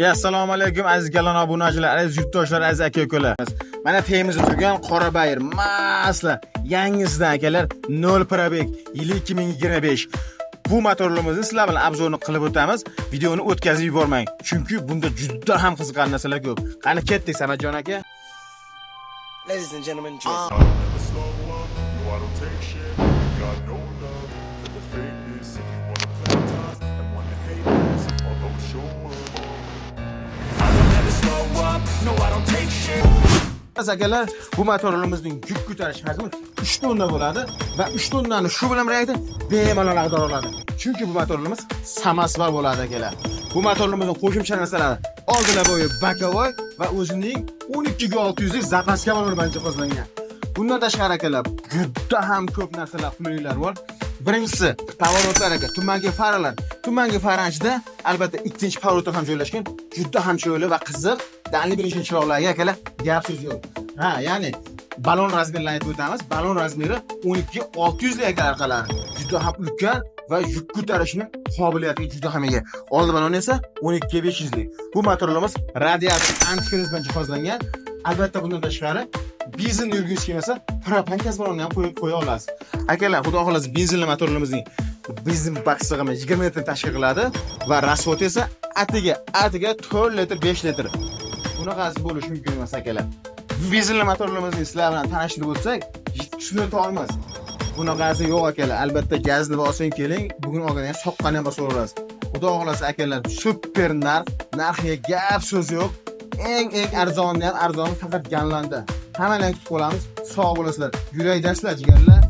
Assalomu alaykum aziz galon obunachilar, aziz yurtdoshlar, aziz aka-ukalar. Mana temizda turgan qora bayir masla yangisidan akalar 0 probeg yili 2025. Bu motorlarimizni sizlar bilan obzorini qilib o'tamiz. Videoni o'tkazib yubormang, chunki bunda juda ham qiziqarli narsalar ko'p. Qani ketdik Samatjon aka. Ladies and gentlemen, Akalar, bu motorlarimizning yuk ko'tarish hajmi 3 tonna bo'ladi va 3 tonnani shu bilan birga bemalol ag'dar oladi. Chunki bu motorlarimiz samasvar bo'ladi akalar. Bu motorlarimizning qo'shimcha narsalari oldinavoy, bakavoy va o'zining 12600 lik zapaska bilan jihozlangan. Bundan tashqari akalar, juda ham ko'p narsalar qulayliklar bor. Birinchisi, pavorotlar aka, tumangi faralar. Tumangi faranchida albatta ikkinchi pavorotlar ham joylashgan. Juda ham chiroyli va qiziq. Danli birinchi chiroqlarga akalar gap so'z yo'q. Ya'ni balon razmerlarini aytib o'tamiz. Balon razmeri 12600 lik orqalari. Juda ham ulkan va yuk ko'tarishning qobiliyatiga juda ham ega. Oldi balon esa 12500 lik. Bu motorlarimiz radiator antifriz bilan jihozlangan. Albatta bundan tashqari benzin yurgisi kelmasa, propan gaz balonni ham qo'ya olasiz. Akalar, xudo xolasa benzinli motorlarimizning benzin bak sig'imi 20 litr tashkil qiladi va rasvot esa atiga 4 litr 5 litr. Bunaqasi bo'lishi mumkin emas akalar. Benzinli motorlarimizni sizlar bilan tanishtirib o'tsak, tushunib olmas. Bunaqasi yo'q akalar. Albatta gazni bosing keling, bugun olgan soqqani ham bosib olasiz. Xudo xolasa akalar, super narxiga gap so'z yo'q. Eng arzoni ham arzoni faqat Ganlanda. Hammalarni kutib qolamiz. Sog' bo'lasizlar. Yurakdansizlar jigarlar.